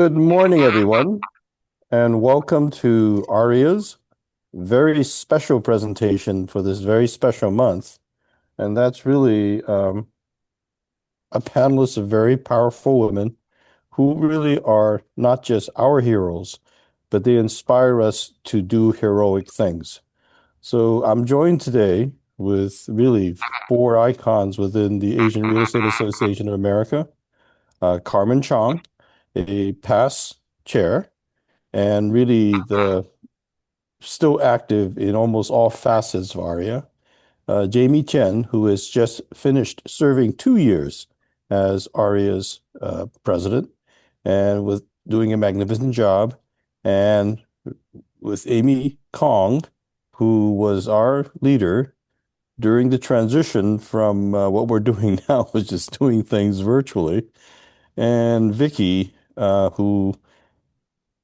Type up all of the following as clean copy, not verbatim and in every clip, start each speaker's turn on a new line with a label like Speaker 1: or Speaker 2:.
Speaker 1: Good morning, everyone, and welcome to Aria's very special presentation for this very special month. And that's really a panelist of very powerful women who really are not just our heroes, but they inspire us to do heroic things. So I'm joined today with really four icons within the Asian Real Estate Association of America, Carmen Chong, a past chair and really the still active in almost all facets of ARIA. Jamie Chen, who has just finished serving 2 years as ARIA's president and with doing a magnificent job. And with Amy Kong, who was our leader during the transition from what we're doing now, which is doing things virtually. And Vicky, who,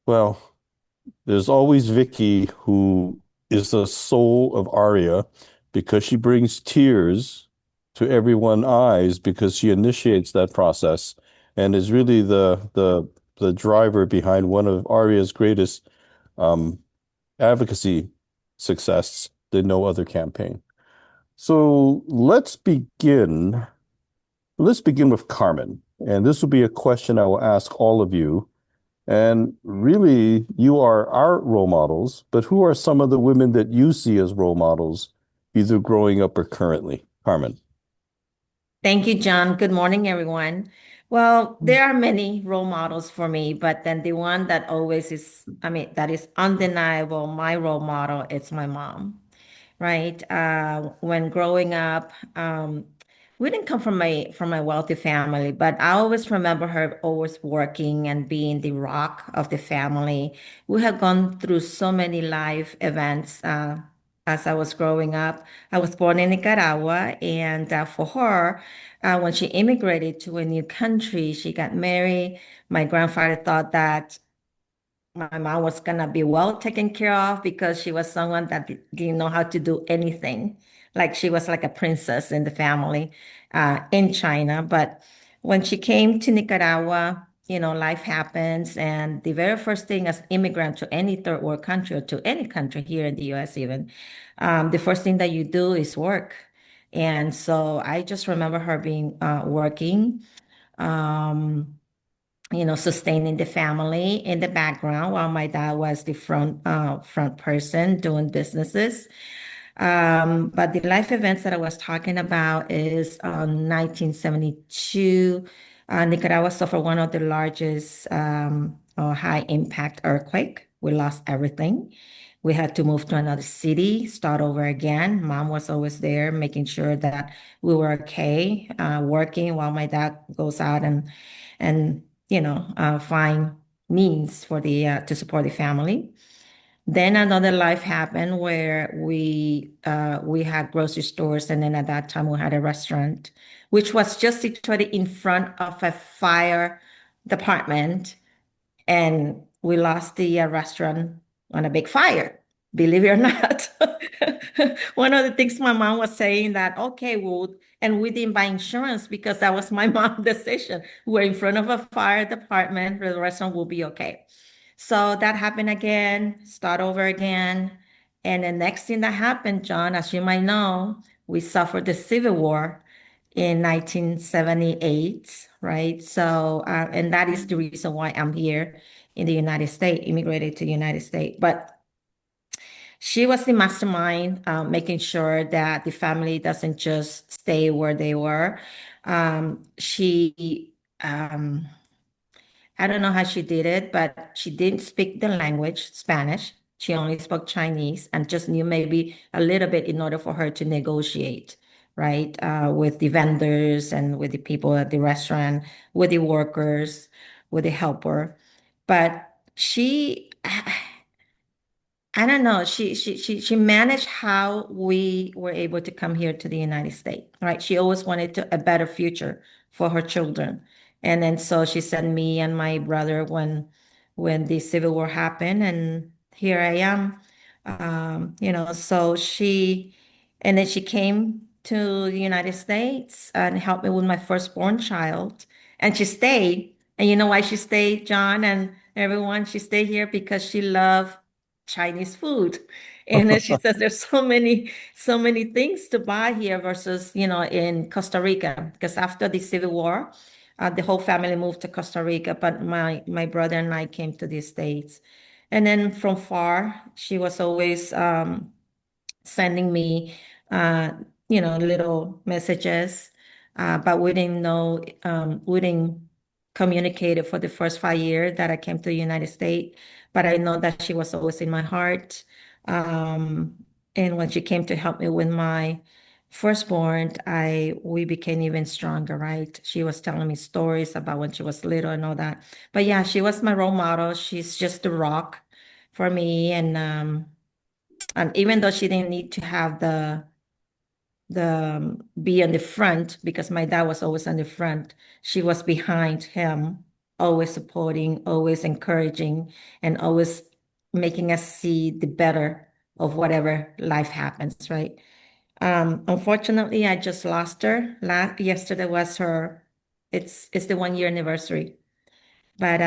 Speaker 1: well, there's always Vicky, who is the soul of Arya because she brings tears to everyone's eyes because she initiates that process and is really the driver behind one of Arya's greatest um, advocacy success, the No Other campaign. So let's begin. Let's begin with Carmen. And this will be a question I will ask all of you. And really, you are our role models, but who are some of the women that you see as role models, either growing up or currently? Carmen.
Speaker 2: Thank you, John. Good morning, everyone. Well, there are many role models for me, but then the one that always is, that is undeniable, my role model, it's my mom, right? When growing up, we didn't come from a wealthy family, but I always remember her always working and being the rock of the family. We have gone through so many life events as I was growing up. I was born in Nicaragua, and for her, when she immigrated to a new country, she got married. My grandfather thought that my mom was gonna be well taken care of because she was someone that didn't know how to do anything. Like she was like a princess in the family in China. But when she came to Nicaragua, life happens. And the very first thing as immigrant to any third world country or to any country here in the US even, the first thing that you do is work. And so I just remember her being working. Um, Sustaining the family in the background while my dad was the front person doing businesses. But the life events that I was talking about is 1972. Nicaragua suffered one of the largest high impact earthquake. We lost everything. We had to move to another city, start over again. Mom was always there, making sure that we were okay, working while my dad goes out and find means for the to support the family. Then another life happened where we had grocery stores, and then at that time we had a restaurant, which was just situated in front of a fire department, and we lost the restaurant on a big fire. Believe it or not. One of the things my mom was saying that, okay, well, and we didn't buy insurance because that was my mom's decision. We're in front of a fire department, the restaurant will be okay. So that happened again, start over again. And the next thing that happened, John, as you might know, we suffered the Civil War in 1978, right? So, and that is the reason why I'm here in the United States, immigrated to the United States. But she was the mastermind, making sure that the family doesn't just stay where they were. She I don't know how she did it, but she didn't speak the language, Spanish. She only spoke Chinese and just knew maybe a little bit in order for her to negotiate, right? With the vendors and with the people at the restaurant, with the workers, with the helper. But she, I don't know. She managed how we were able to come here to the United States, right? She always wanted a better future for her children. And then so she sent me and my brother when the Civil War happened, and here I am. So and then she came to the United States and helped me with my firstborn child, and she stayed. And you know why she stayed, John and everyone? She stayed here because she loved Chinese food. And then she says there's so many things to buy here versus, in Costa Rica. Because after the Civil War, the whole family moved to Costa Rica, but my brother and I came to the States. And then from far, she was always sending me, uh, little messages, but we didn't communicate it for the first 5 years that I came to the United States. But I know that she was always in my heart. Um, and when she came to help me with my firstborn, we became even stronger, right? She was telling me stories about when she was little and all that. But yeah, she was my role model. She's just the rock for me, and even though she didn't need to have the be on the front because my dad was always on the front, she was behind him, always supporting, always encouraging, and always making us see the better of whatever life happens, right? Unfortunately, I just lost her. Yesterday was it's the 1 year anniversary, but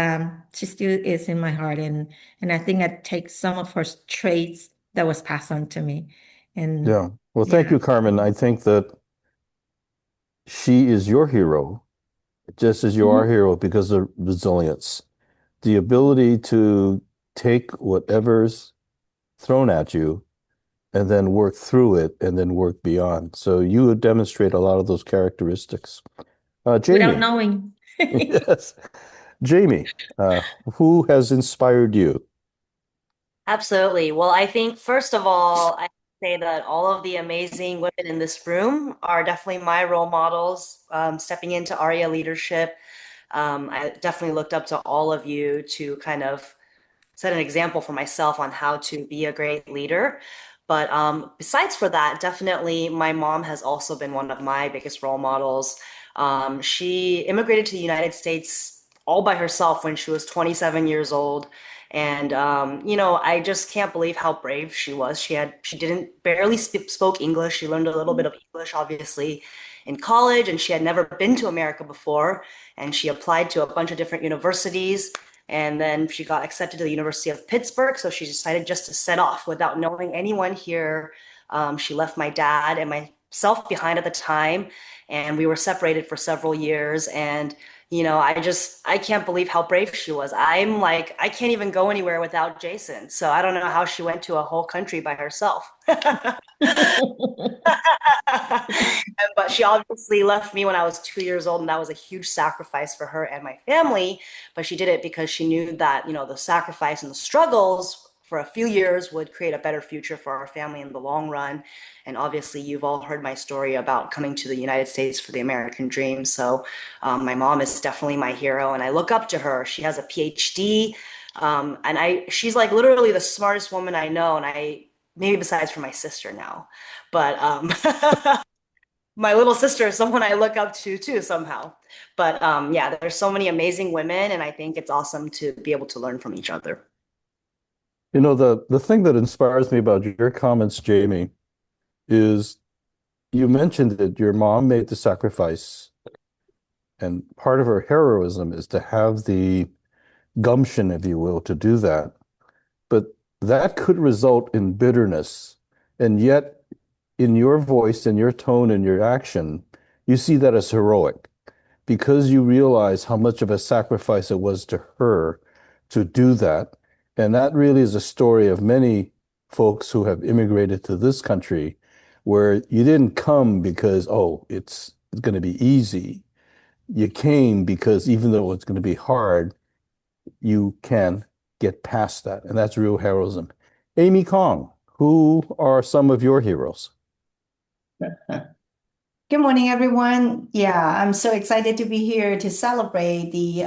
Speaker 2: she still is in my heart, and I think I take some of her traits that was passed on to me, and
Speaker 1: Yeah. Well, thank
Speaker 2: yeah.
Speaker 1: you, Carmen. I think that she is your hero, just as you are a
Speaker 2: Mhm.
Speaker 1: hero because of resilience. The ability to take whatever's thrown at you and then work through it and then work beyond. So you would demonstrate a lot of those characteristics.
Speaker 2: Without
Speaker 1: Jamie,
Speaker 2: knowing.
Speaker 1: yes, Jamie, uh, who has inspired you?
Speaker 3: Absolutely. Well, I think first of all, I say that all of the amazing women in this room are definitely my role models. Stepping into ARIA leadership, I definitely looked up to all of you to kind of set an example for myself on how to be a great leader. But besides for that, definitely my mom has also been one of my biggest role models. She immigrated to the United States all by herself when she was 27 years old. And I just can't believe how brave she was. She didn't barely spoke English. She learned a little bit of English, obviously, in college, and she had never been to America before. And she applied to a bunch of different universities. And then she got accepted to the University of Pittsburgh. So she decided just to set off without knowing anyone here. She left my dad and myself behind at the time, and we were separated for several years. And, I can't believe how brave she was. I'm like, I can't even go anywhere without Jason. So I don't know how she went to a whole country by herself. But she obviously left me when I was 2 years old, and that was a huge sacrifice for her and my family. But she did it because she knew that, the sacrifice and the struggles for a few years would create a better future for our family in the long run. And obviously, you've all heard my story about coming to the United States for the American dream. So, my mom is definitely my hero, and I look up to her. She has a PhD, and she's like literally the smartest woman I know, and maybe besides for my sister now, but my little sister is someone I look up to too somehow. But yeah, there's so many amazing women, and I think it's awesome to be able to learn from each other.
Speaker 1: You know, the thing that inspires me about your comments, Jamie, is you mentioned that your mom made the sacrifice, and part of her heroism is to have the gumption, if you will, to do that. But that could result in bitterness. And yet, in your voice and your tone and your action, you see that as heroic because you realize how much of a sacrifice it was to her to do that. And that really is a story of many folks who have immigrated to this country where you didn't come because, oh, it's going to be easy. You came because even though it's going to be hard, you can get past that. And that's real heroism. Amy Kong, who are some of your heroes?
Speaker 4: Good morning, everyone. Yeah, I'm so excited to be here to celebrate the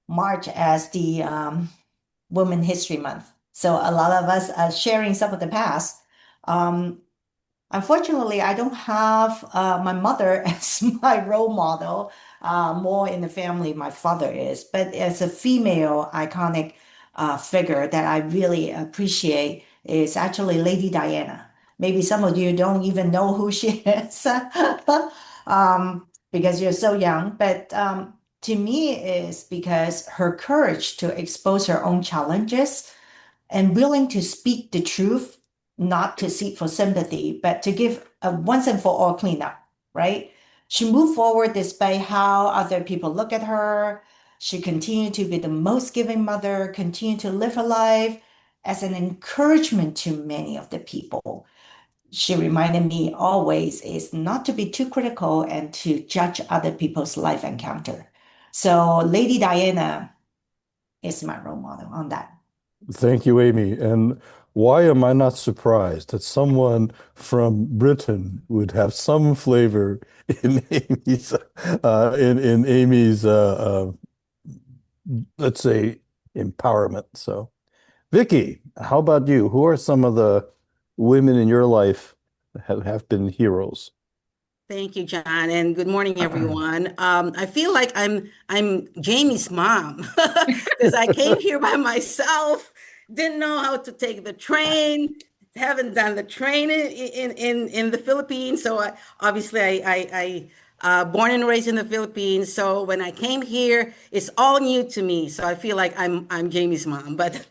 Speaker 4: March as the Women History Month. So a lot of us are sharing some of the past. Um, Unfortunately, I don't have my mother as my role model. More in the family, my father is. But as a female iconic figure that I really appreciate is actually Lady Diana. Maybe some of you don't even know who she is because you're so young. But to me is because her courage to expose her own challenges and willing to speak the truth, not to seek for sympathy, but to give a once and for all cleanup, right? She moved forward despite how other people look at her. She continued to be the most giving mother, continued to live her life as an encouragement to many of the people. She reminded me always is not to be too critical and to judge other people's life encounter. So Lady Diana is my role model on that.
Speaker 1: Thank you, Amy. And why am I not surprised that someone from Britain would have some flavor in Amy's let's say empowerment. So, Vicky, how about you? Who are some of the women in your life that have been heroes?
Speaker 5: Thank you, John, and good morning, everyone. I feel like I'm Jamie's mom because I came here by myself, didn't know how to take the train, haven't done the train in the Philippines. So obviously I born and raised in the Philippines. So when I came here, it's all new to me. So I feel like I'm Jamie's mom. But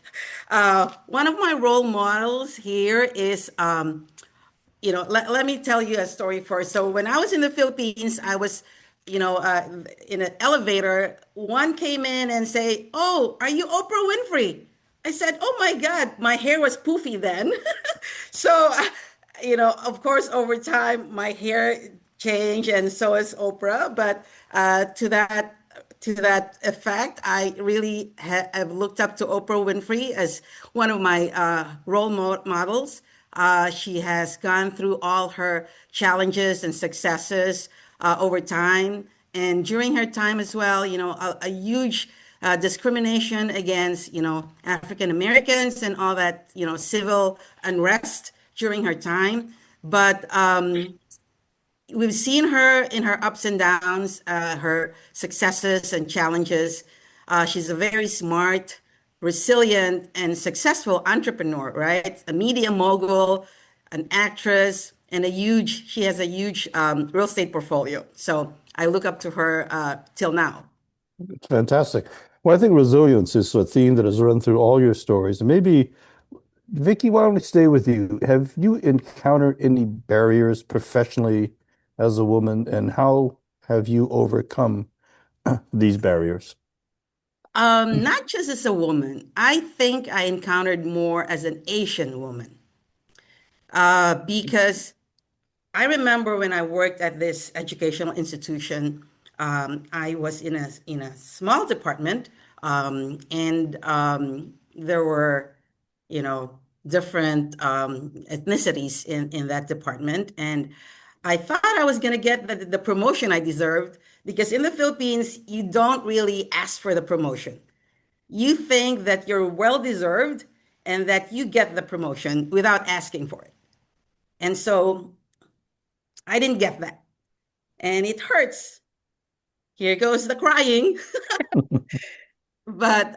Speaker 5: one of my role models here is let me tell you a story first. So when I was in the Philippines, I was, in an elevator. One came in and say, "Oh, are you Oprah Winfrey?" I said, "Oh my God, my hair was poofy then." So, of course, over time, my hair changed, and so is Oprah. But to that effect, I really have looked up to Oprah Winfrey as one of my role models. She has gone through all her challenges and successes over time. And during her time as well, a huge discrimination against, African Americans and all that, civil unrest during her time. But we've seen her in her ups and downs, her successes and challenges. She's a very smart, resilient, and successful entrepreneur, right? A media mogul, an actress, and she has a huge real estate portfolio. So I look up to her till now.
Speaker 1: Fantastic. Well, I think resilience is a theme that has run through all your stories. And maybe, Vicky, why don't we stay with you? Have you encountered any barriers professionally as a woman, and how have you overcome these barriers?
Speaker 5: Not just as a woman, I think I encountered more as an Asian woman because I remember when I worked at this educational institution, I was in a small department, and there were, different ethnicities in that department, and I thought I was going to get the promotion I deserved because in the Philippines, you don't really ask for the promotion. You think that you're well deserved and that you get the promotion without asking for it. And so I didn't get that. And it hurts. Here goes the crying. But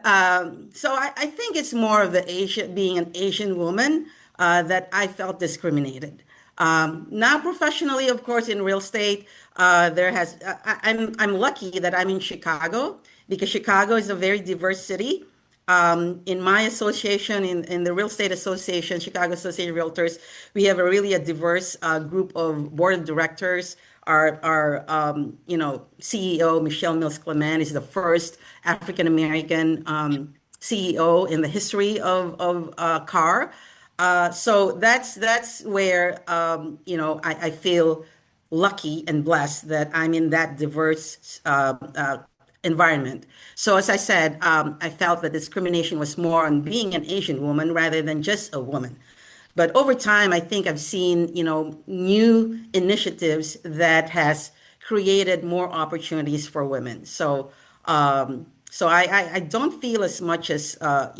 Speaker 5: so I think it's more of the Asian, being an Asian woman, that I felt discriminated. Now professionally, of course, in real estate, I'm lucky that I'm in Chicago because Chicago is a very diverse city. In my association, in the Real Estate Association, Chicago Association of Realtors, we have a diverse group of board of directors. Our CEO, Michelle Mills Clement, is the first African American CEO in the history of CAR. So that's where I feel lucky and blessed that I'm in that diverse environment. So as I said, I felt that discrimination was more on being an Asian woman rather than just a woman. But over time, I think I've seen, new initiatives that has created more opportunities for women. So I don't feel as much as, a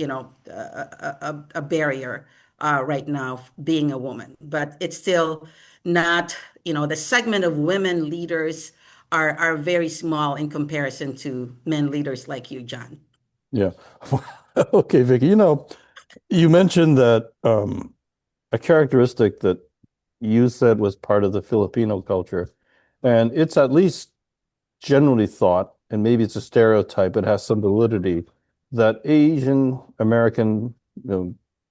Speaker 5: barrier right now being a woman, but it's still not, the segment of women leaders are very small in comparison to men leaders like you, John.
Speaker 1: Yeah. Okay, Vicky, you mentioned that a characteristic that you said was part of the Filipino culture, and it's at least generally thought and maybe it's a stereotype, but has some validity, that Asian American,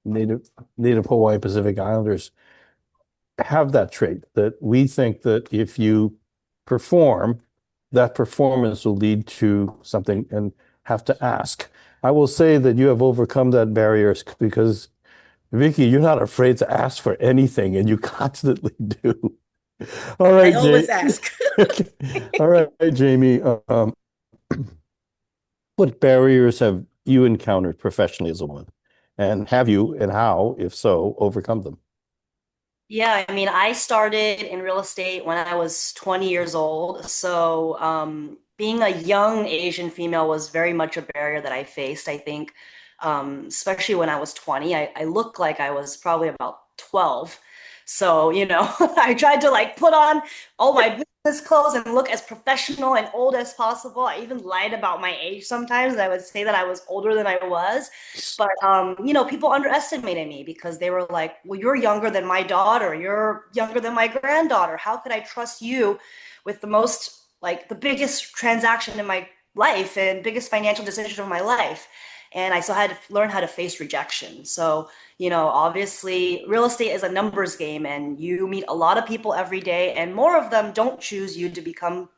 Speaker 1: Native Hawaii Pacific Islanders have that trait, that we think that if you perform, that performance will lead to something and have to ask. I will say that you have overcome that barrier because, Vicky, you're not afraid to ask for anything, and you constantly do. All
Speaker 5: I
Speaker 1: right,
Speaker 5: always ask.
Speaker 1: All right, Jamie. What barriers have you encountered professionally as a woman? And have you, and how, if so, overcome them?
Speaker 3: Yeah, I mean, I started in real estate when I was 20 years old. So, being a young Asian female was very much a barrier that I faced. I think, especially when I was 20, I looked like I was probably about 12. So, I tried to like put on all my business clothes and look as professional and old as possible. I even lied about my age sometimes. I would say that I was older than I was. But people underestimated me because they were like, "Well, you're younger than my daughter. You're younger than my granddaughter. How could I trust you with the biggest transaction in my life and biggest financial decision of my life?" And I still had to learn how to face rejection. So, obviously, real estate is a numbers game, and you meet a lot of people every day, and more of them don't choose you to become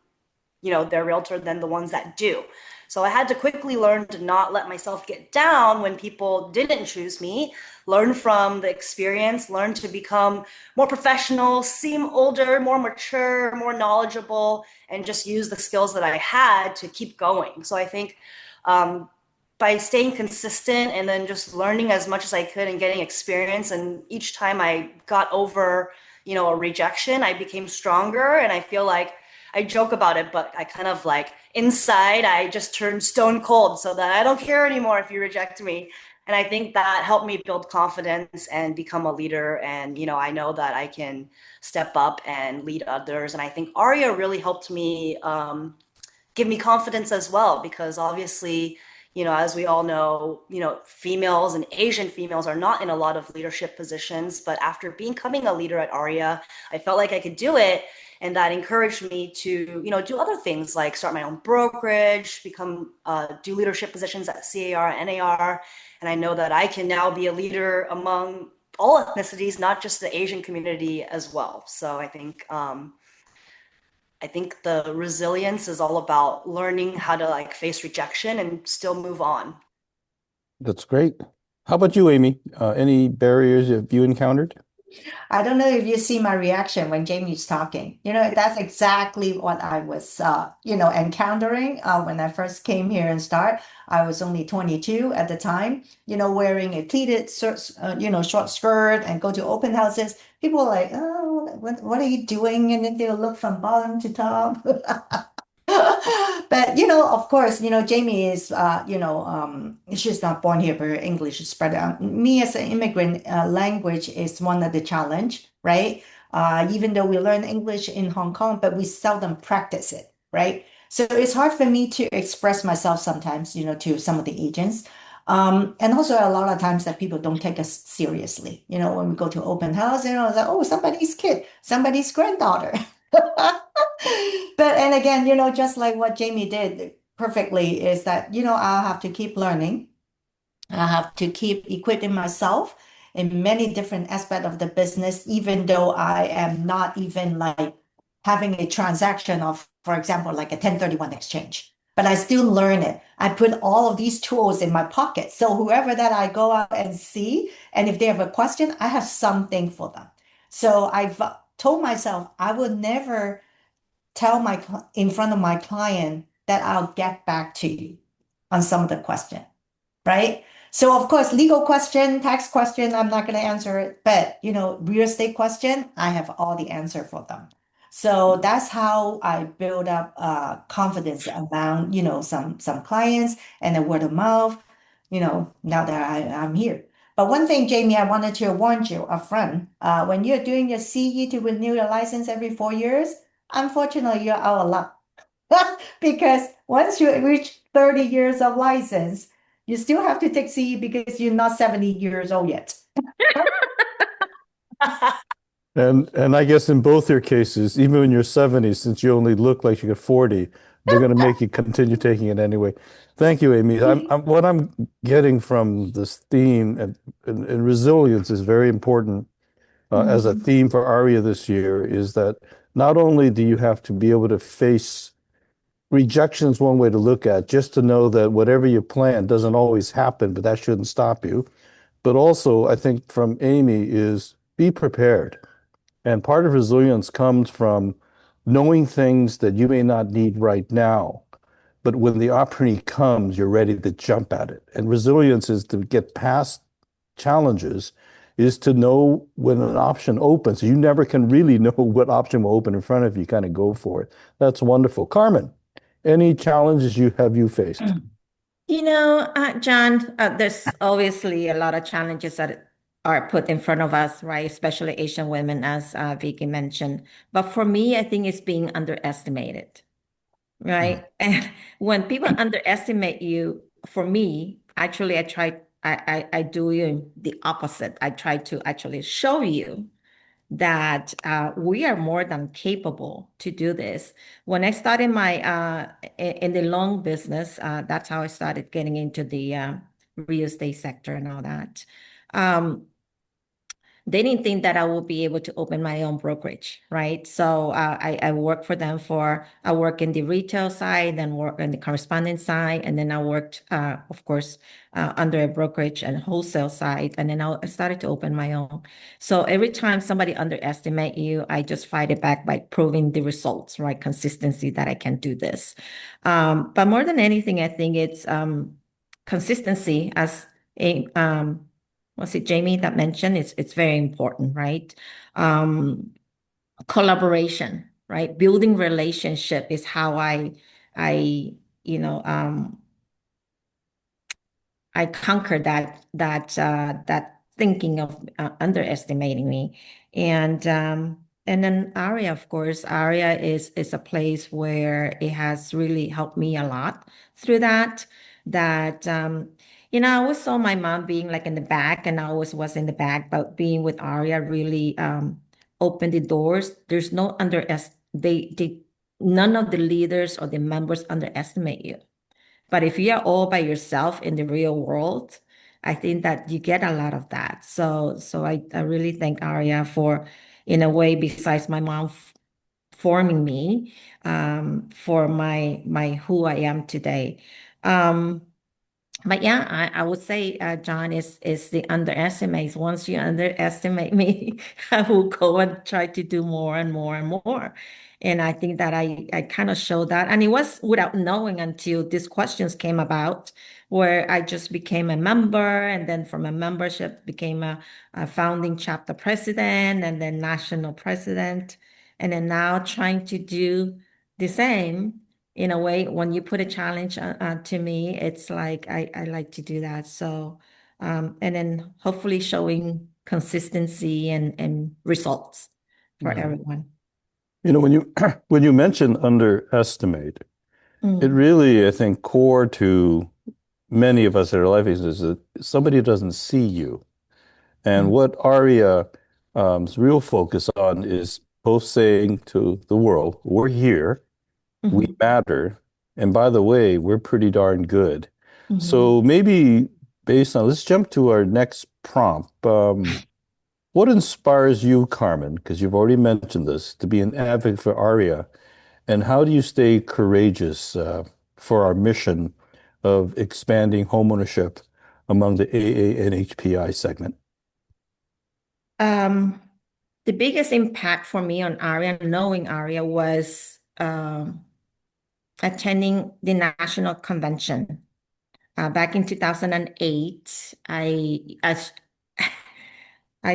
Speaker 3: their realtor than the ones that do. So I had to quickly learn to not let myself get down when people didn't choose me, learn from the experience, learn to become more professional, seem older, more mature, more knowledgeable, and just use the skills that I had to keep going. So I think um, by staying consistent and then just learning as much as I could and getting experience, and each time I got over, a rejection, I became stronger. And I feel like I joke about it, but I kind of like inside, I just turned stone cold so that I don't care anymore if you reject me. And I think that helped me build confidence and become a leader. And, I know that I can step up and lead others. And I think Aria really helped me give me confidence as well, because obviously, as we all know, females and Asian females are not in a lot of leadership positions. But after becoming a leader at Aria, I felt like I could do it. And that encouraged me to, do other things like start my own brokerage, do leadership positions at CAR and NAR. And I know that I can now be a leader among all ethnicities, not just the Asian community as well. So I think the resilience is all about learning how to like face rejection and still move on.
Speaker 1: That's great. How about you, Amy? Any barriers have you encountered?
Speaker 4: I don't know if you see my reaction when Jamie's talking. That's exactly what I was, encountering when I first came here and start. I was only 22 at the time, wearing a pleated, short skirt and go to open houses. People are like, oh, what are you doing? And then they'll look from bottom to top. But of course, Jamie is she's not born here, but her English is spread out. Me as an immigrant, language is one of the challenge, right? Even though we learn English in Hong Kong, but we seldom practice it, right? So it's hard for me to express myself sometimes, to some of the agents. And also a lot of times that people don't take us seriously. When we go to open house, it's like, oh, somebody's kid, somebody's granddaughter. But and again, just like what Jamie did perfectly is that, I'll have to keep learning. I have to keep equipping myself in many different aspects of the business, even though I am not even like having a transaction of, for example, like a 1031 exchange. But I still learn it. I put all of these tools in my pocket. So whoever that I go out and see, and if they have a question, I have something for them. So I've told myself I will never tell in front of my client that I'll get back to you on some of the question, right? So of course, legal question, tax question, I'm not going to answer it, but real estate question, I have all the answer for them. So that's how I build up confidence among some clients, and then word of mouth. Now that I'm here. But one thing, Jamie, I wanted to warn you upfront. When you're doing your CE to renew your license every 4 years, unfortunately, you're out of luck. Because once you reach 30 years of license, you still have to take CE because you're not 70 years old yet.
Speaker 1: And I guess in both your cases, even in your 70s, since you only look like you're 40, they're going to make you continue taking it anyway. Thank you, Amy. What I'm getting from this theme and resilience is very important as a theme for ARIA this year is that not only do you have to be able to face rejection is one way to look at, just to know that whatever you plan doesn't always happen, but that shouldn't stop you. But also, I think from Amy is be prepared. And part of resilience comes from knowing things that you may not need right now. But when the opportunity comes, you're ready to jump at it. And resilience is to get past challenges, is to know when an option opens. You never can really know what option will open in front of you, kind of go for it. That's wonderful. Carmen, any challenges you faced?
Speaker 2: John, there's obviously a lot of challenges that are put in front of us, right? Especially Asian women, as Vicky mentioned. But for me, I think it's being underestimated, right? And when people underestimate you, for me, actually, I do the opposite. I try to actually show you that we are more than capable to do this. When I started my in the loan business, that's how I started getting into the real estate sector and all that. Um, they didn't think that I would be able to open my own brokerage, right? So I worked for them I work in the retail side, then work on the correspondent side, and then I worked, of course, under a brokerage and wholesale side, and then I started to open my own. So every time somebody underestimate you, I just fight it back by proving the results, right? Consistency that I can do this. But more than anything, I think it's consistency as a was it Jamie that mentioned it's very important, right? Um, Collaboration, right? Building relationship is how I you know I conquered that thinking of underestimating me, and then Aria, of course, Aria is a place where it has really helped me a lot through that. That I always saw my mom being like in the back, and I always was in the back, but being with Aria really opened the doors. There's no they none of the leaders or the members underestimate you. But if you are all by yourself in the real world, I think that you get a lot of that. So I really thank Arya for, in a way, besides my mom forming me, for my who I am today. Um, but yeah, I would say, John, is the underestimates. Once you underestimate me, I will go and try to do more and more and more. And I think that I kind of showed that. And it was without knowing until these questions came about, where I just became a member, and then from a membership became a founding chapter president, and then national president, and then now trying to do the same in a way. When you put a challenge to me, it's like I like to do that. So, and then hopefully showing consistency and results for
Speaker 1: Yeah.
Speaker 2: everyone.
Speaker 1: When you when you mention underestimate, it
Speaker 2: Mm,
Speaker 1: really, I think, core to many of us that are life is that somebody doesn't see you. And
Speaker 2: mm,
Speaker 1: what Aria's real focus on is both saying to the world, we're here, we
Speaker 2: mhm,
Speaker 1: matter, and by the way, we're pretty darn good.
Speaker 2: mhm.
Speaker 1: So maybe based on, let's jump to our next prompt. What inspires you, Carmen, because you've already mentioned this, to be an advocate for Aria, and how do you stay courageous for our mission of expanding homeownership among the AA and HPI segment?
Speaker 2: Um, the biggest impact for me on Aria, knowing Aria, was attending the national convention. Back in 2008, I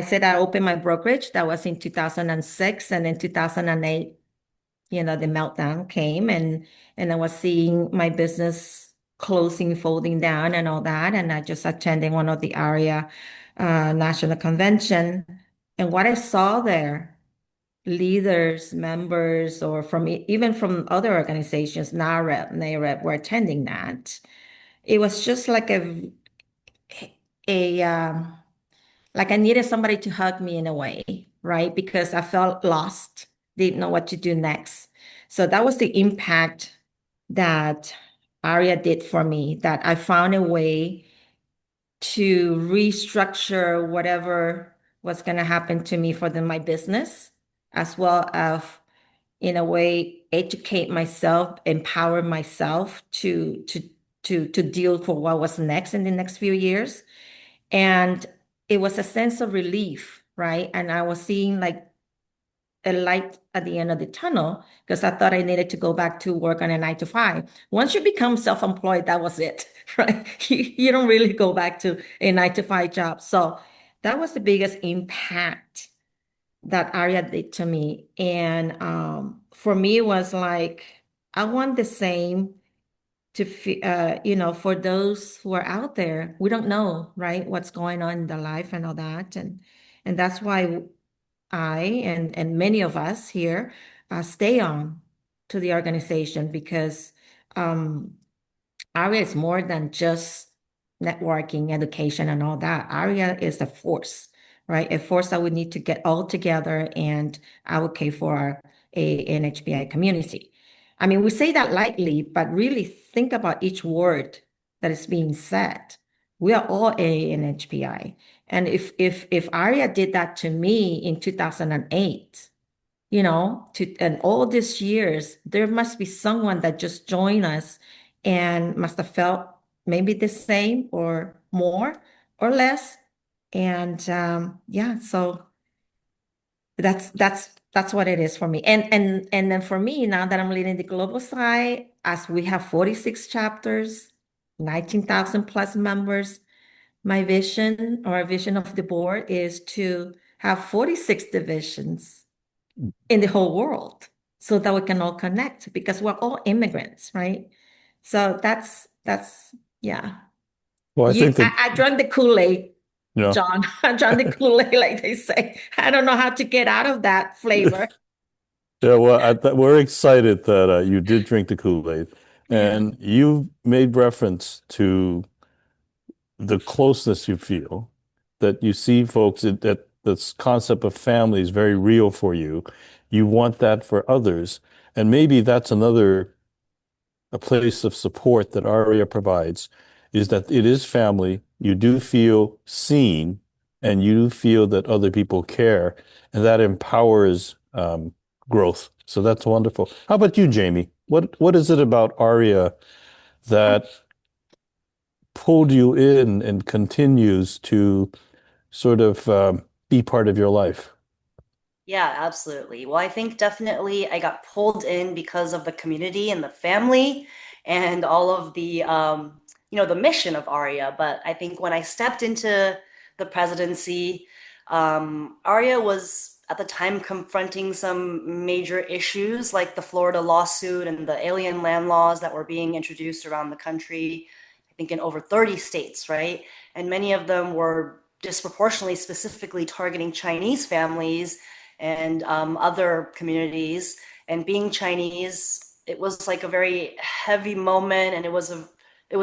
Speaker 2: said I opened my brokerage. That was in 2006. And in 2008, the meltdown came, and I was seeing my business closing, folding down and all that. And I just attended one of the area national convention. And what I saw there, leaders, members, or even from other organizations, NAREP were attending that. It was just like a like I needed somebody to hug me in a way, right? Because I felt lost, didn't know what to do next. So that was the impact that Aria did for me, that I found a way to restructure whatever was going to happen to me for my business, as well as in a way educate myself, empower myself to deal for what was next in the next few years. And it was a sense of relief, right? And I was seeing like a light at the end of the tunnel because I thought I needed to go back to work on a 9 to 5. Once you become self-employed, that was it, right? You don't really go back to a 9 to 5 job. So that was the biggest impact that Arya did to me. And for me, it was like, I want the same for those who are out there, we don't know, right, what's going on in their life and all that. And that's why I and many of us here stay on to the organization because um, ARIA is more than just networking, education, and all that. ARIA is a force, right? A force that we need to get all together and advocate for our NHBI community. I mean, we say that lightly, but really think about each word that is being said. We are all NHBI. And if ARIA did that to me in 2008, and all these years, there must be someone that just joined us and must have felt maybe the same or more or less. And yeah, so that's what it is for me. And then for me, now that I'm leading the global side, as we have 46 chapters, 19,000 plus members, my vision or vision of the board is to have 46 divisions in the whole world so that we can all connect because we're all immigrants, right? So that's yeah.
Speaker 1: Well, I think that,
Speaker 2: I drank the Kool-Aid,
Speaker 1: yeah.
Speaker 2: John. I drank the Kool-Aid, like they say. I don't know how to get out of that flavor.
Speaker 1: Yeah, well, we're excited that you did drink the Kool-Aid,
Speaker 2: Yeah.
Speaker 1: and you made reference to the closeness you feel, that you see folks that this concept of family is very real for you. You want that for others, and maybe that's another a place of support that ARIA provides, is that it is family. You do feel seen, and you feel that other people care, and that empowers growth. So that's wonderful. How about you, Jamie? What is it about ARIA that pulled you in and continues to sort of be part of your life?
Speaker 3: Yeah, absolutely. Well, I think definitely I got pulled in because of the community and the family and all of the mission of Aria. But I think when I stepped into the presidency, Aria was at the time confronting some major issues like the Florida lawsuit and the alien land laws that were being introduced around the country, I think in over 30 states, right? And many of them were disproportionately, specifically targeting Chinese families and other communities. And being Chinese, it was like a very heavy moment, and it was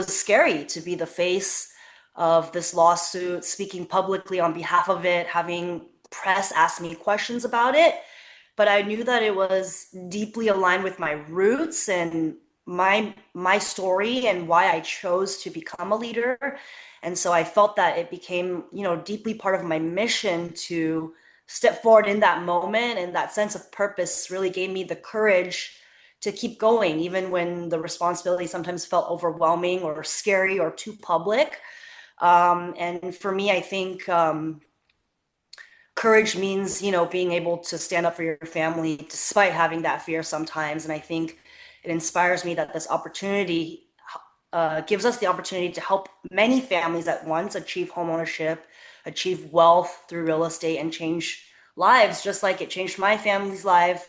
Speaker 3: scary to be the face of this lawsuit, speaking publicly on behalf of it, having press ask me questions about it. But I knew that it was deeply aligned with my roots and my story and why I chose to become a leader. And so I felt that it became, deeply part of my mission to step forward in that moment, and that sense of purpose really gave me the courage to keep going even when the responsibility sometimes felt overwhelming or scary or too public. And for me, I think courage means, being able to stand up for your family despite having that fear sometimes. And I think it inspires me that this opportunity gives us the opportunity to help many families at once achieve homeownership, achieve wealth through real estate, and change lives, just like it changed my family's life,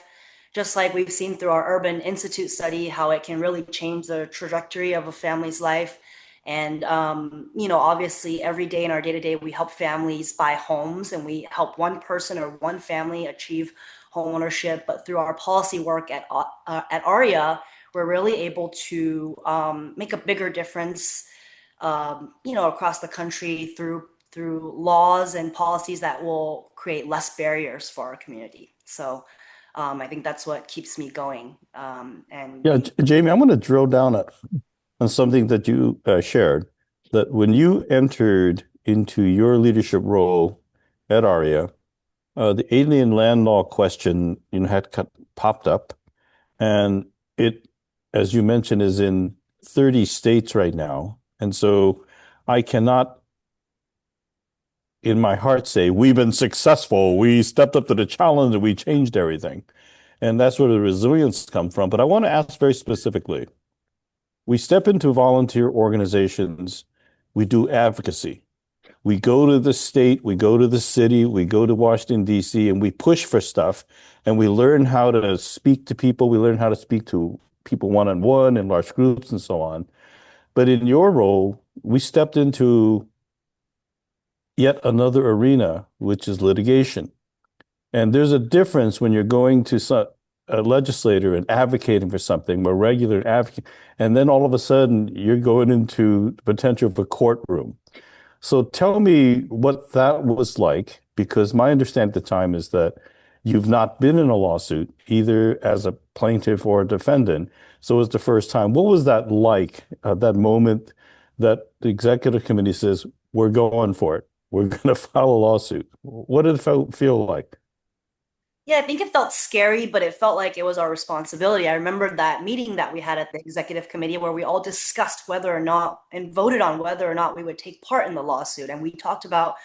Speaker 3: just like we've seen through our Urban Institute study, how it can really change the trajectory of a family's life. And, obviously, every day in our day to day, we help families buy homes and we help one person or one family achieve home ownership. But through our policy work at ARIA, we're really able to make a bigger difference, across the country through laws and policies that will create less barriers for our community. So I think that's what keeps me going.
Speaker 1: Yeah, Jamie, I want to drill down on something that you shared, that when you entered into your leadership role at ARIA, the alien land law question, had popped up, and it, as you mentioned, is in 30 states right now. And so I cannot, in my heart, say we've been successful. We stepped up to the challenge and we changed everything. And that's where the resilience comes from. But I want to ask very specifically, we step into volunteer organizations, we do advocacy. We go to the state, we go to the city, we go to Washington, D.C., and we push for stuff, and we learn how to speak to people. We learn how to speak to people one-on-one in large groups and so on. But in your role, we stepped into yet another arena, which is litigation. And there's a difference when you're going to a legislator and advocating for something, more regular advocate, and then all of a sudden you're going into the potential of a courtroom. So tell me what that was like, because my understanding at the time is that you've not been in a lawsuit, either as a plaintiff or a defendant. So it was the first time. What was that like, that moment that the executive committee says, we're going for it, we're going to file a lawsuit? What did it feel like?
Speaker 3: Yeah, I think it felt scary, but it felt like it was our responsibility. I remember that meeting that we had at the executive committee where we all discussed whether or not and voted on whether or not we would take part in the lawsuit. And we talked about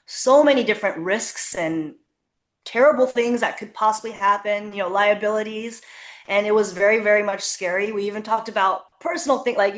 Speaker 3: so many different risks and terrible things that could possibly happen, liabilities. And it was very, very much scary. We even talked about personal things like,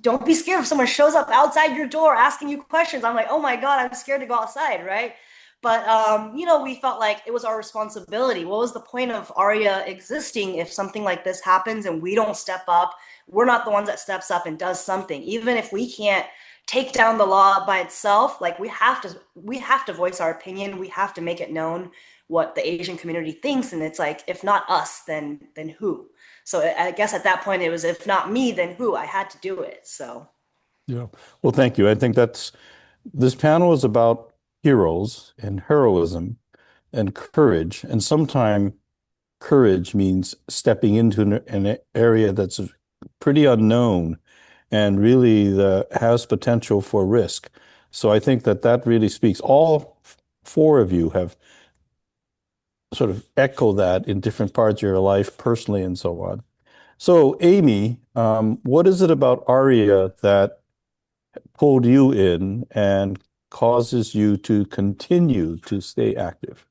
Speaker 3: don't be scared if someone shows up outside your door asking you questions. I'm like, oh my God, I'm scared to go outside, right? But we felt like it was our responsibility. What was the point of ARIA existing if something like this happens and we don't step up? We're not the ones that steps up and does something. Even if we can't take down the law by itself, like we have to voice our opinion. We have to make it known what the Asian community thinks. And it's like, if not us, then who? So I guess at that point it was, if not me, then who? I had to do it. So
Speaker 1: Yeah. Well, thank you. I think this panel is about heroes and heroism and courage. And sometimes courage means stepping into an area that's pretty unknown and really has potential for risk. So I think that really speaks. All four of you have sort of echoed that in different parts of your life, personally and so on. So, Amy, what is it about Aria that pulled you in and causes you to continue to stay active?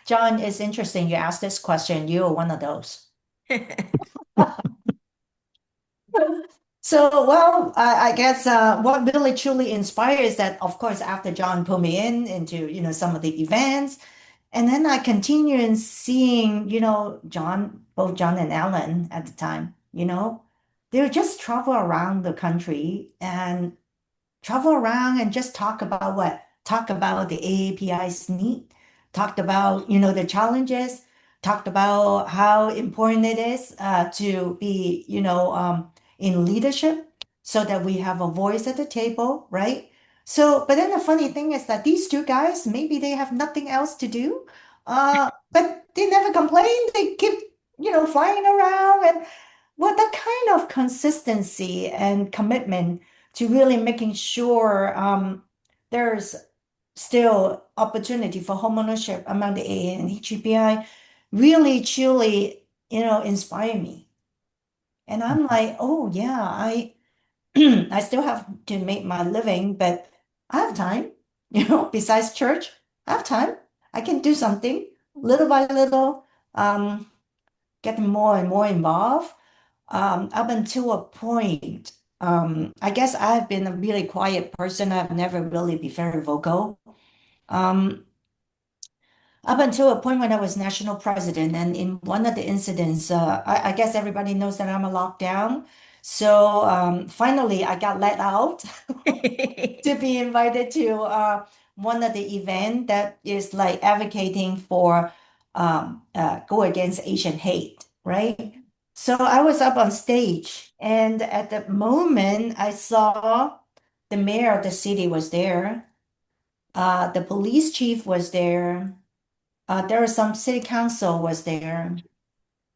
Speaker 4: John, it's interesting you asked this question. You're one of those. So, well, I guess what really truly inspires that, of course, after John put me into, some of the events, and then I continue in seeing, both John and Ellen at the time, they would just travel around the country and travel around and just talk about what? Talk about the AAPI's need, talked about, the challenges, talked about how important it is to be, in leadership so that we have a voice at the table, right? So, but then the funny thing is that these two guys, maybe they have nothing else to do, but they never complain. They keep, flying around and well, that kind of consistency and commitment to really making sure there's still opportunity for homeownership among the AA and HGPI really truly, inspire me. And I'm like, oh yeah, I still have to make my living, but I have time, besides church, I have time. I can do something little by little, getting more and more involved up until a point. I guess I've been a really quiet person. I've never really been very vocal. Um, Up until a point when I was national president, and in one of the incidents, I guess everybody knows that I'm a lockdown. So finally, I got let out to be invited to one of the event that is like advocating for go against Asian hate, right? So I was up on stage, and at the moment, I saw the mayor of the city was there, the police chief was there, there was some city council was there.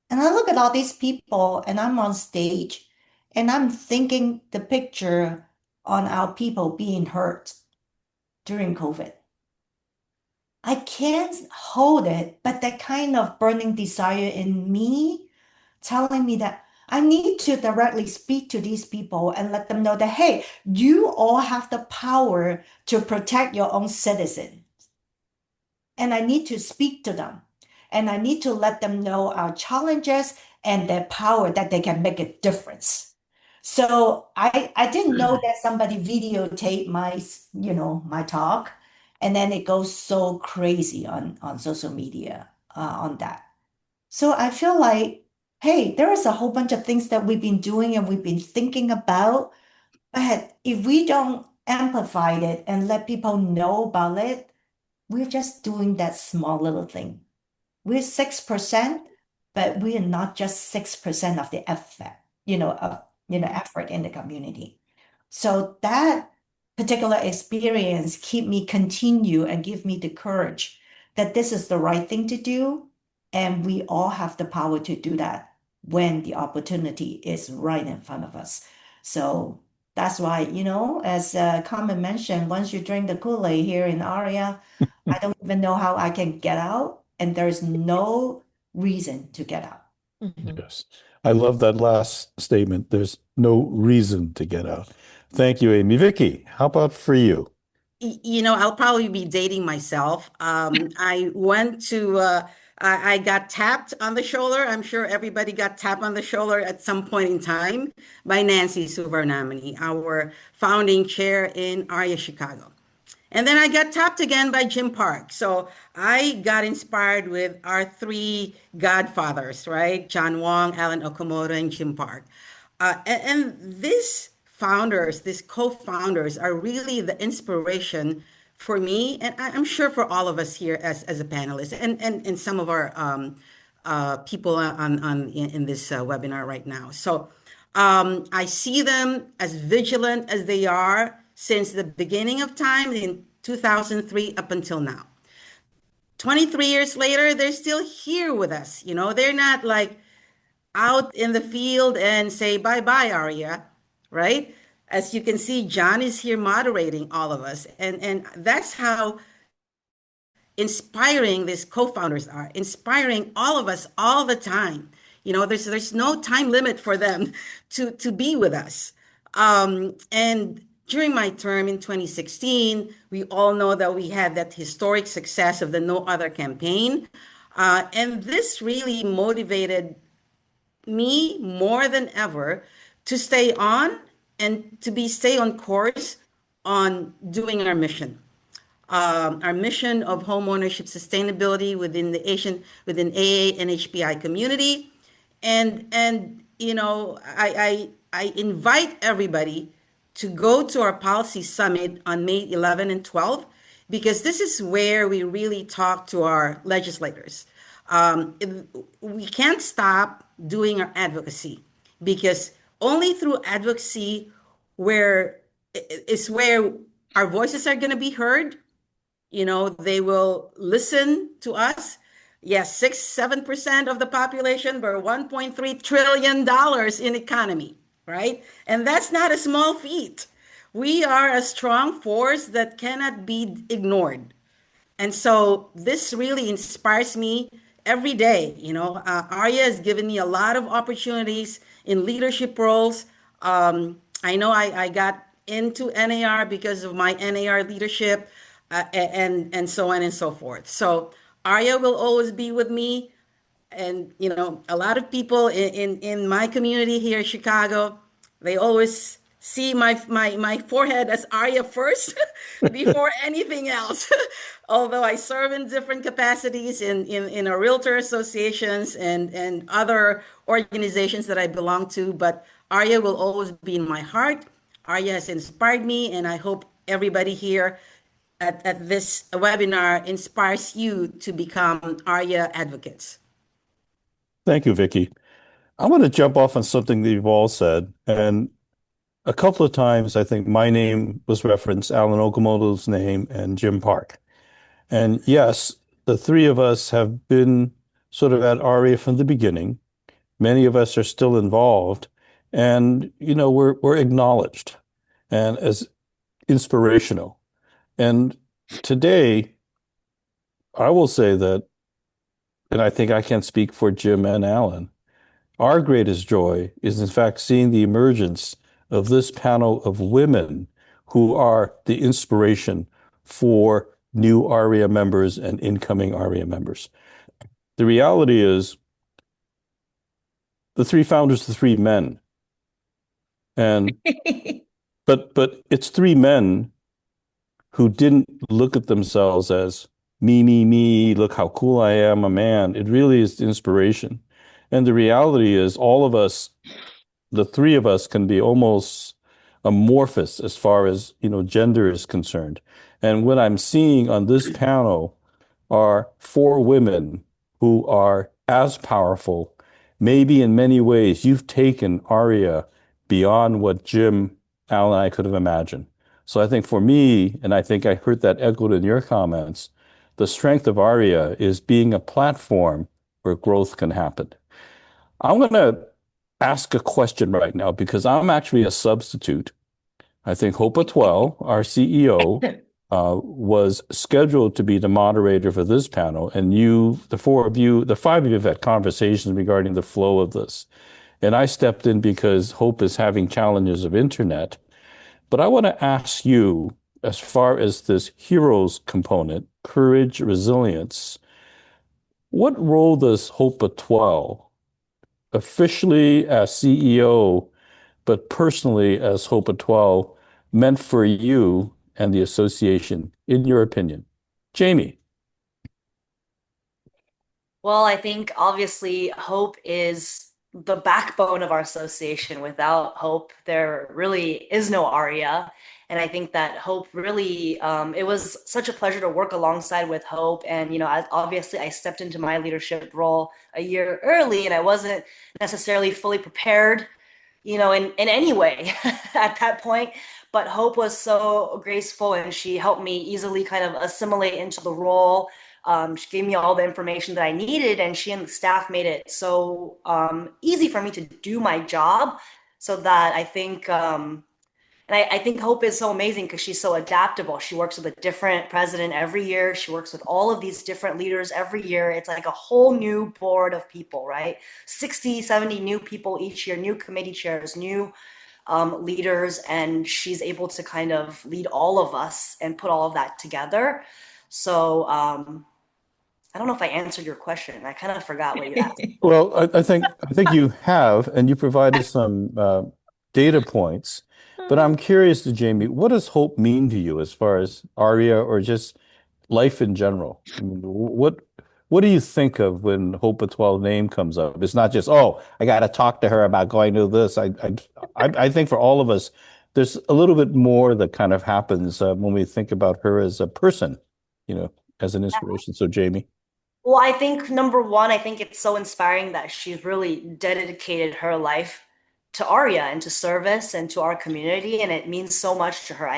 Speaker 4: And I look at all these people and I'm on stage and I'm thinking the picture on our people being hurt during COVID. I can't hold it, but that kind of burning desire in me telling me that I need to directly speak to these people and let them know that, hey, you all have the power to protect your own citizen. And I need to speak to them. And I need to let them know our challenges and their power that they can make a difference. So I didn't know that somebody videotaped my talk, and then it goes so crazy on social media on that. So I feel like, hey, there is a whole bunch of things that we've been doing and we've been thinking about, but if we don't amplify it and let people know about it, we're just doing that small little thing. We're 6%, but we are not just 6% of the effort, effort in the community. So that particular experience keep me continue and give me the courage that this is the right thing to do. And we all have the power to do that when the opportunity is right in front of us. So that's why, as Carmen mentioned, once you drink the Kool-Aid here in Aria, I don't even know how I can get out, and there's no reason to get out.
Speaker 1: Yes. I love that last statement. There's no reason to get out. Thank you, Amy. Vicky, how about for you?
Speaker 5: I'll probably be dating myself. I got tapped on the shoulder. I'm sure everybody got tapped on the shoulder at some point in time by Nancy Subramanian, our founding chair in ARIA Chicago. And then I got tapped again by Jim Park. So I got inspired with our three godfathers, right? John Wong, Alan Okamoto, and Jim Park. And these co-founders are really the inspiration for me, and I'm sure for all of us here as a panelist, and some of our people in this webinar right now. So I see them as vigilant as they are since the beginning of time in 2003 up until now. 23 years later, they're still here with us. They're not like out in the field and say bye bye, Aria, right? As you can see, John is here moderating all of us. And that's how inspiring these co-founders are, inspiring all of us all the time. There's no time limit for them to be with us. And during my term in 2016, we all know that we had that historic success of the No Other campaign. And this really motivated me more than ever to stay on and to stay on course on doing our mission of homeownership sustainability within AA and HPI community. And I invite everybody to go to our policy summit on May 11 and 12, because this is where we really talk to our legislators. We can't stop doing our advocacy, because only through advocacy where our voices are going to be heard. They will listen to us. Yes, 7% of the population, but $1.3 trillion in economy, right? And that's not a small feat. We are a strong force that cannot be ignored. And so this really inspires me every day. Arya has given me a lot of opportunities in leadership roles. I know I got into NAR because of my NAR leadership, and so on and so forth. So Arya will always be with me. And a lot of people in my community here in Chicago, they always see my forehead as Arya first before anything else. Although I serve in different capacities in a realtor associations and other organizations that I belong to, but Arya will always be in my heart. Arya has inspired me, and I hope everybody here at this webinar inspires you to become Arya advocates.
Speaker 1: Thank you, Vicky. I want to jump off on something that you've all said. And a couple of times, I think my name was referenced, Alan Okamoto's name, and Jim Park. And yes, the three of us have been sort of at ARIA from the beginning. Many of us are still involved, and we're acknowledged and as inspirational. And today, I will say that, and I think I can speak for Jim and Alan, our greatest joy is in fact seeing the emergence of this panel of women who are the inspiration for new ARIA members and incoming ARIA members. The reality is the three founders are three men. And but it's three men who didn't look at themselves as me, look how cool I am, a man. It really is inspiration. And the reality is all of us, the three of us, can be almost amorphous as far as, gender is concerned. And what I'm seeing on this panel are four women who are as powerful. Maybe in many ways, you've taken Aria beyond what Jim, Al, and I could have imagined. So I think for me, and I think I heard that echoed in your comments, the strength of Aria is being a platform where growth can happen. I'm going to ask a question right now because I'm actually a substitute. I think Hopa Twell, our CEO, was scheduled to be the moderator for this panel, and the four of you, the five of you have had conversations regarding the flow of this. And I stepped in because Hope is having challenges of internet. But I want to ask you, as far as this heroes component, courage, resilience, what role does Hopa Twell, officially as CEO, but personally as Hopa Twelve, meant for you and the association, in your opinion? Jamie.
Speaker 3: Well, I think obviously hope is the backbone of our association. Without hope, there really is no Aria. And I think that hope really, it was such a pleasure to work alongside with Hope. And, obviously I stepped into my leadership role a year early and I wasn't necessarily fully prepared, in any way at that point. But Hope was so graceful and she helped me easily kind of assimilate into the role. She gave me all the information that I needed, and she and the staff made it so easy for me to do my job. So that I think, and I think Hope is so amazing because she's so adaptable. She works with a different president every year. She works with all of these different leaders every year. It's like a whole new board of people, right? 60, 70 new people each year, new committee chairs, new leaders, and she's able to kind of lead all of us and put all of that together. So I don't know if I answered your question. I kind of forgot what you asked.
Speaker 1: Well, I think you have, and you provided some data points. But I'm curious to Jamie, what does hope mean to you as far as Aria or just life in general? I mean, what do you think of when Hope 12 name comes up? It's not just, oh, I got to talk to her about going to this. I think for all of us, there's a little bit more that kind of happens when we think about her as a person, you know, as an inspiration. So, Jamie.
Speaker 3: Well, I think number one, I think it's so inspiring that she's really dedicated her life to Aria and to service and to our community. And it means so much to her.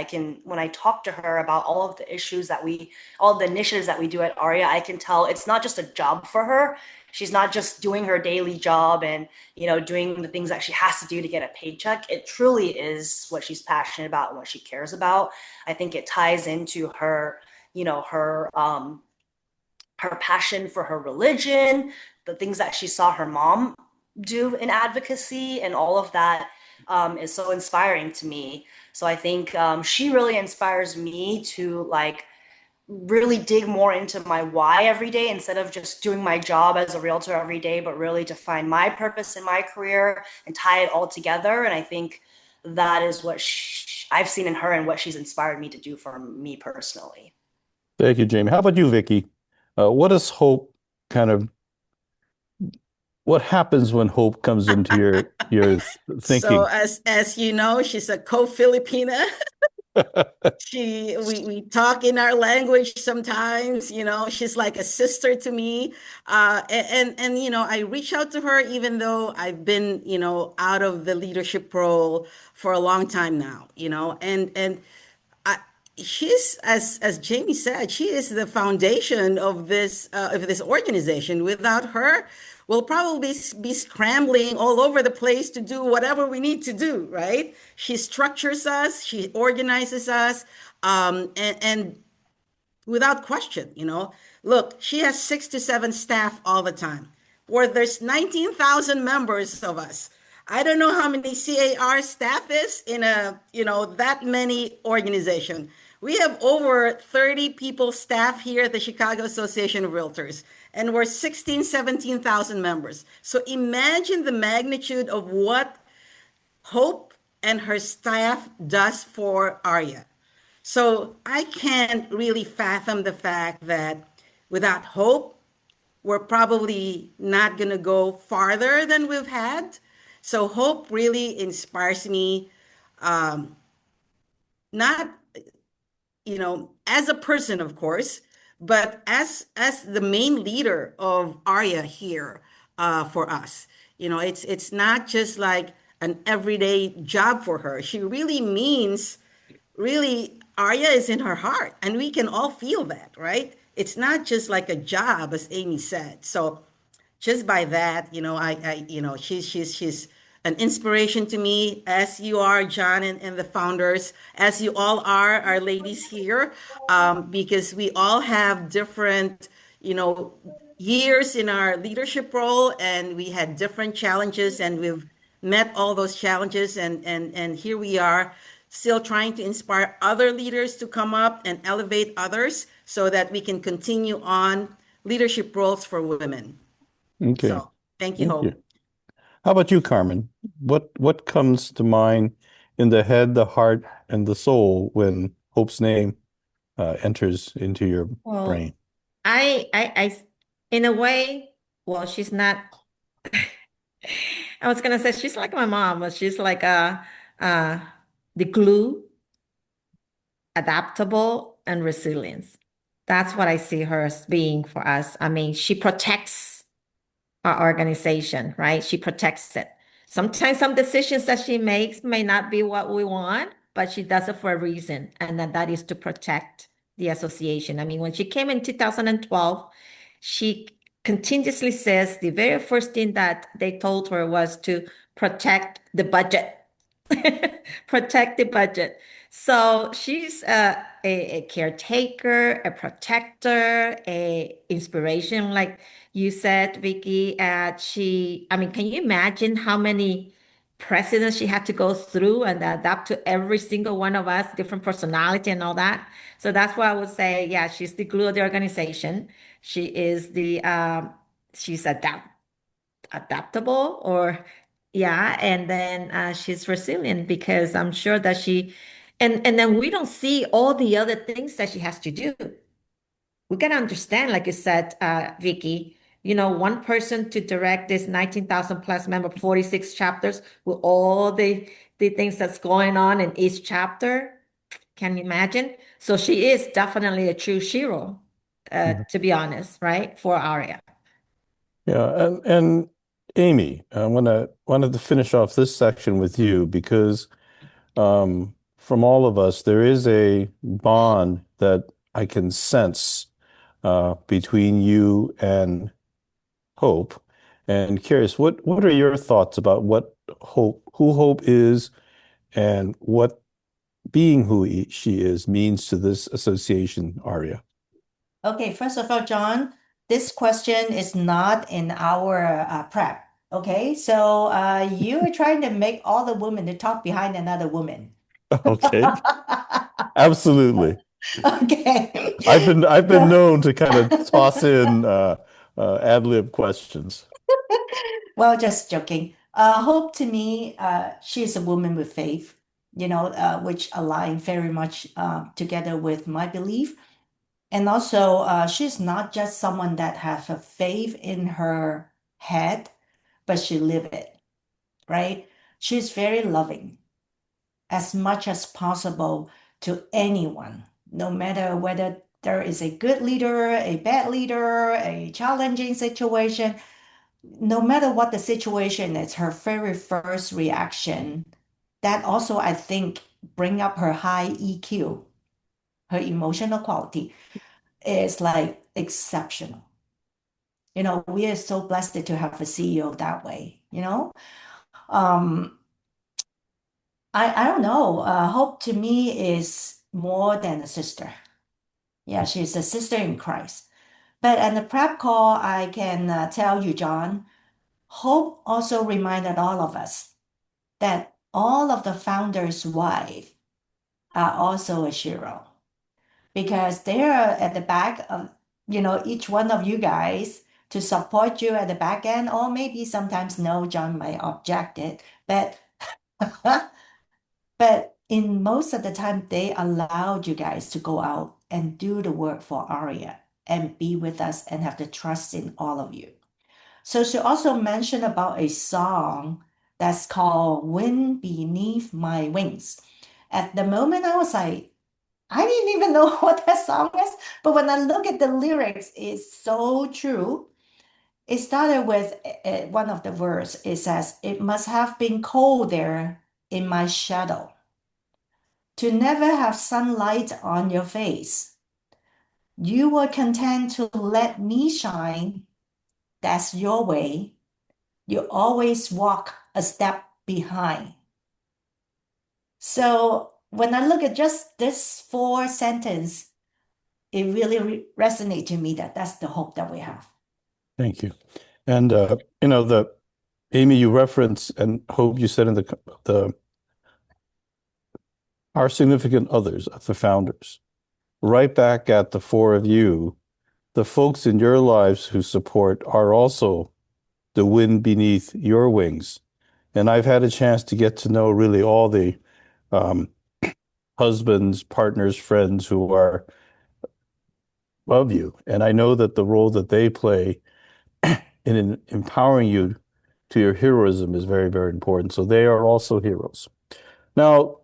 Speaker 3: When I talk to her about all of the issues all of the initiatives that we do at Aria, I can tell it's not just a job for her. She's not just doing her daily job and, doing the things that she has to do to get a paycheck. It truly is what she's passionate about and what she cares about. I think it ties into her, her passion for her religion, the things that she saw her mom do in advocacy, and all of that is so inspiring to me. So I think she really inspires me to like really dig more into my why every day instead of just doing my job as a realtor every day, but really to find my purpose in my career and tie it all together. And I think that is what I've seen in her and what she's inspired me to do for me personally.
Speaker 1: Thank you, Jamie. How about you, Vicky? What does hope kind of what happens when hope comes into your
Speaker 5: So
Speaker 1: thinking?
Speaker 5: as you know, she's a co-Filipina. We talk in our language sometimes, she's like a sister to me. And I reach out to her even though I've been, out of the leadership role for a long time now, and she's, as Jamie said, she is the foundation of this organization. Without her, we'll probably be scrambling all over the place to do whatever we need to do, right? She structures us, she organizes us, and without question, look, she has 6 to 7 staff all the time, where there's 19,000 members of us. I don't know how many CAR staff is in that many organization. We have over 30 people staff here at the Chicago Association of Realtors, and we're 16, 17,000 members. So imagine the magnitude of what Hope and her staff does for Arya. So I can't really fathom the fact that without Hope, we're probably not going to go farther than we've had. So Hope really inspires me, not, as a person, of course, but as the main leader of Arya here, for us. It's not just like an everyday job for her. She really means, really, Arya is in her heart, and we can all feel that, right? It's not just like a job, as Amy said. So just by that, she's an inspiration to me, as you are, John, and the founders, as you all are, our ladies here, because we all have different, you know, years in our leadership role, and we had different challenges, and we've met all those challenges, and here we are, still trying to inspire other leaders to come up and elevate others so that we can continue on leadership roles for women.
Speaker 1: Okay.
Speaker 5: So thank you,
Speaker 1: Thank you.
Speaker 5: Hope.
Speaker 1: How about you, Carmen? What comes to mind in the head, the heart, and the soul when Hope's name enters into your
Speaker 2: Well,
Speaker 1: brain?
Speaker 2: in a way, well, she's not, I was gonna say she's like my mom, but she's like uh, the glue, adaptable, and resilience. That's what I see her as being for us. I mean, she protects our organization, right? She protects it. Sometimes some decisions that she makes may not be what we want, but she does it for a reason, and that is to protect the association. I mean, when she came in 2012, she continuously says the very first thing that they told her was to protect the budget. Protect the budget. So she's a caretaker, a protector, a inspiration, like you said, Vicky. I mean, can you imagine how many presidents she had to go through and adapt to every single one of us, different personality and all that? So that's why I would say, yeah, she's the glue of the organization. She is she's adaptable, or yeah, and then she's resilient because I'm sure that and then we don't see all the other things that she has to do. We gotta understand, like you said, Vicky, one person to direct this 19,000 plus member, 46 chapters with all the things that's going on in each chapter. Can you imagine? So she is definitely a true hero,
Speaker 1: Mhm.
Speaker 2: to be honest, right? For Aria.
Speaker 1: Yeah, and Amy, I wanted to finish off this section with you because from all of us, there is a bond that I can sense between you and Hope. And curious, what are your thoughts about who Hope is, and what being she is means to this association, Aria?
Speaker 4: Okay, first of all, John, this question is not in our prep. Okay, so you are trying to make all the women to talk behind another woman.
Speaker 1: Okay, absolutely.
Speaker 4: Okay.
Speaker 1: I've been
Speaker 4: So,
Speaker 1: known to kind of toss in ad lib questions.
Speaker 4: well, just joking. Hope to me, she is a woman with faith, which align very much together with my belief. And also, she's not just someone that has a faith in her head, but she live it, right? She's very loving as much as possible to anyone, no matter whether there is a good leader, a bad leader, a challenging situation. No matter what the situation is, her very first reaction, that also, I think, bring up her high EQ. her emotional quality is like exceptional. We are so blessed to have a CEO that way. Um, I don't know. Hope to me is more than a sister. Yeah, she's a sister in Christ. But at the prep call, I can tell you, John, Hope also reminded all of us that all of the founders' wives are also a SHERO because they're at the back of, each one of you guys to support you at the back end, or maybe sometimes no, John might object it, but but in most of the time, they allowed you guys to go out and do the work for Aria and be with us and have the trust in all of you. So she also mentioned about a song that's called Wind Beneath My Wings. At the moment, I was like, I didn't even know what that song is, but when I look at the lyrics, it's so true. It started with one of the verse. It says, "It must have been cold there in my shadow to never have sunlight on your face. You were content to let me shine. That's your way. You always walk a step behind." So when I look at just this four sentence, it really resonates to me that that's the hope that we have.
Speaker 1: Thank you. And the Amy, you reference and Hope, you said in the our significant others, the founders, right back at the four of you, the folks in your lives who support are also the wind beneath your wings. And I've had a chance to get to know really all the um, husbands, partners, friends who are above you. And I know that the role that they play in empowering you to your heroism is very, very important. So they are also heroes. Now,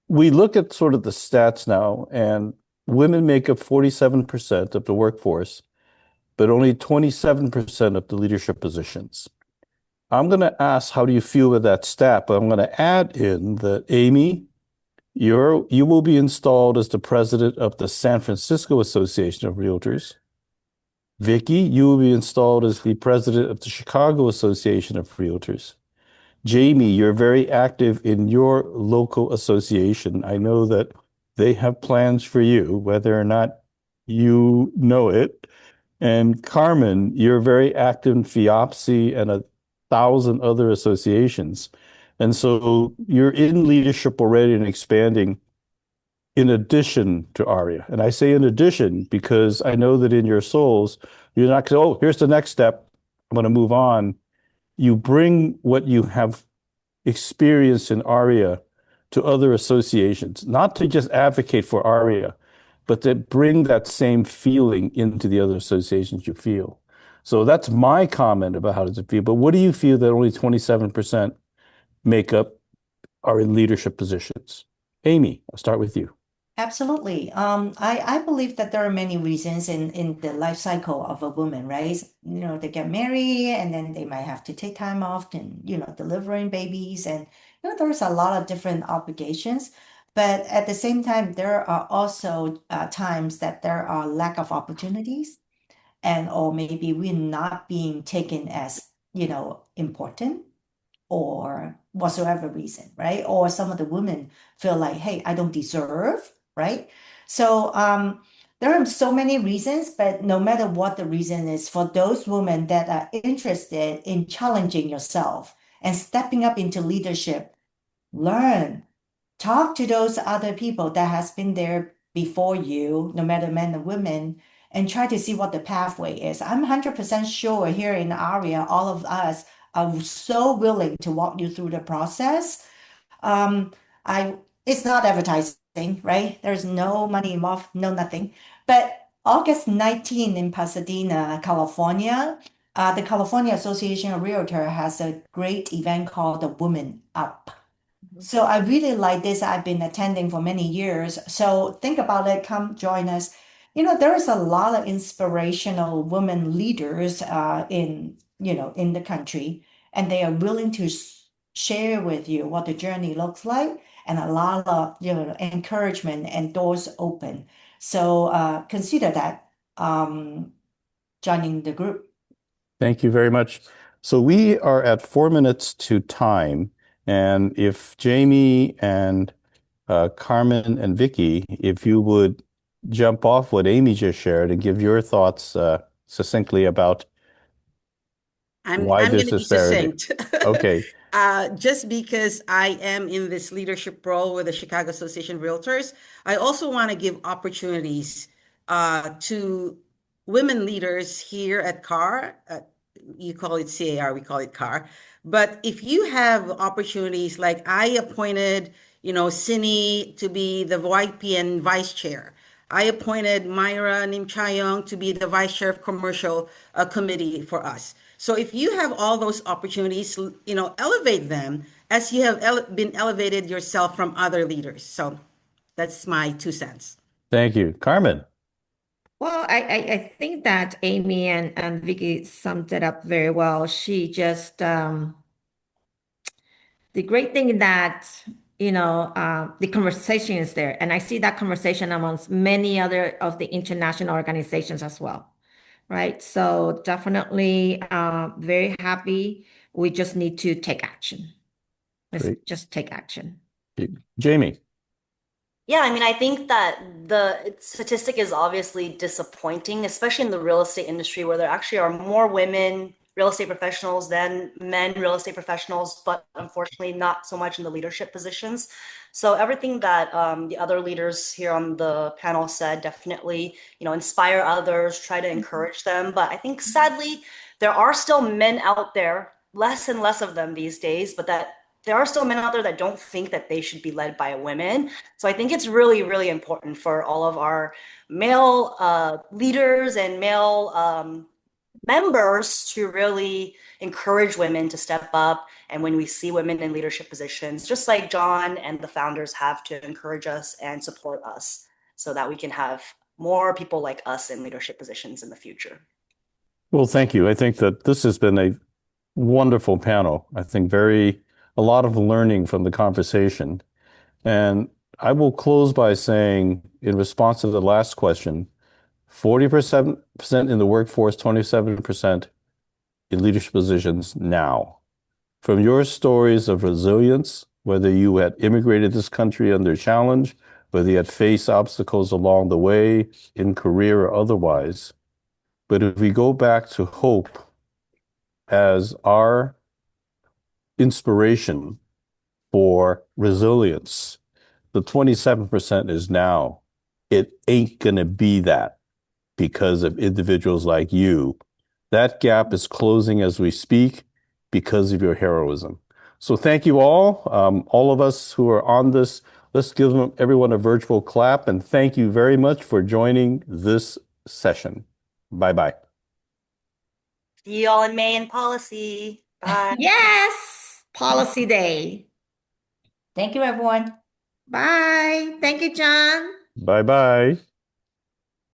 Speaker 1: we look at sort of the stats now, and women make up 47% of the workforce, but only 27% of the leadership positions. I'm going to ask, how do you feel with that stat? But I'm going to add in that Amy, you will be installed as the president of the San Francisco Association of Realtors. Vicky, you will be installed as the president of the Chicago Association of Realtors. Jamie, you're very active in your local association. I know that they have plans for you, whether or not you know it. And Carmen, you're very active in FIOPSI and 1,000 other associations. And so you're in leadership already and expanding in addition to ARIA. And I say in addition because I know that in your souls, you're not going, oh, here's the next step. I'm going to move on. You bring what you have experienced in ARIA to other associations, not to just advocate for ARIA, but to bring that same feeling into the other associations you feel. So that's my comment about how does it feel. But what do you feel that only 27% make up are in leadership positions? Amy, I'll start with you.
Speaker 4: Absolutely. I believe that there are many reasons in the life cycle of a woman, right? They get married and then they might have to take time off and, delivering babies and, there's a lot of different obligations. But at the same time, there are also times that there are lack of opportunities and or maybe we're not being taken as, important or whatsoever reason, right? Or some of the women feel like, hey, I don't deserve, right? So there are so many reasons, but no matter what the reason is, for those women that are interested in challenging yourself and stepping up into leadership, learn, talk to those other people that has been there before you, no matter men or women, and try to see what the pathway is. I'm 100% sure here in ARIA, all of us are so willing to walk you through the process. Um, I It's not advertising, right? There's no money involved, no nothing. But August 19 in Pasadena, California, the California Association of Realtor has a great event called the Women Up. So I really like this. I've been attending for many years. So think about it. Come join us. There is a lot of inspirational women leaders in the country, and they are willing to share with you what the journey looks like and a lot of encouragement and doors open. So consider that joining the group.
Speaker 1: Thank you very much. So we are at 4 minutes to time. And if Jamie and Carmen and Vicky, if you would jump off what Amy just shared and give your thoughts succinctly about
Speaker 5: I'm
Speaker 1: why
Speaker 5: going
Speaker 1: this
Speaker 5: to be
Speaker 1: disparity.
Speaker 5: succinct.
Speaker 1: Okay.
Speaker 5: Just because I am in this leadership role with the Chicago Association of Realtors, I also want to give opportunities to women leaders here at CAR. You call it CAR, we call it CAR. But if you have opportunities, like I appointed, Sini to be the YPN vice chair. I appointed Myra Nimchayong to be the vice chair of commercial committee for us. So if you have all those opportunities, elevate them as you have been elevated yourself from other leaders. So that's my 2 cents.
Speaker 1: Thank you. Carmen.
Speaker 2: Well, I think that Amy and Vicky summed it up very well. She just the great thing that the conversation is there, and I see that conversation amongst many other of the international organizations as well, right? So definitely very happy. We just need to take action. Let's
Speaker 1: Great.
Speaker 2: just take action.
Speaker 1: Jamie.
Speaker 3: Yeah, I mean, I think that the statistic is obviously disappointing, especially in the real estate industry where there actually are more women real estate professionals than men real estate professionals, but unfortunately not so much in the leadership positions. So everything that the other leaders here on the panel said, definitely, inspire others, try to encourage them. But I think sadly, there are still men out there, less and less of them these days, but that there are still men out there that don't think that they should be led by women. So I think it's really, really important for all of our male leaders and male members to really encourage women to step up. And when we see women in leadership positions, just like John and the founders have to encourage us and support us so that we can have more people like us in leadership positions in the future.
Speaker 1: Well, thank you. I think that this has been a wonderful panel. I think a lot of learning from the conversation. And I will close by saying, in response to the last question, 40% in the workforce, 27% in leadership positions now. From your stories of resilience, whether you had immigrated this country under challenge, whether you had faced obstacles along the way in career or otherwise, but if we go back to hope as our inspiration for resilience, the 27% is now. It ain't going to be that because of individuals like you. That gap is closing as we speak because of your heroism. So thank you all of us who are on this. Let's give everyone a virtual clap, and thank you very much for joining this session. Bye-bye.
Speaker 3: See you all in May in policy. Bye.
Speaker 2: Yes, Policy Day.
Speaker 4: Thank you, everyone.
Speaker 2: Bye. Thank you, John.
Speaker 1: Bye-bye.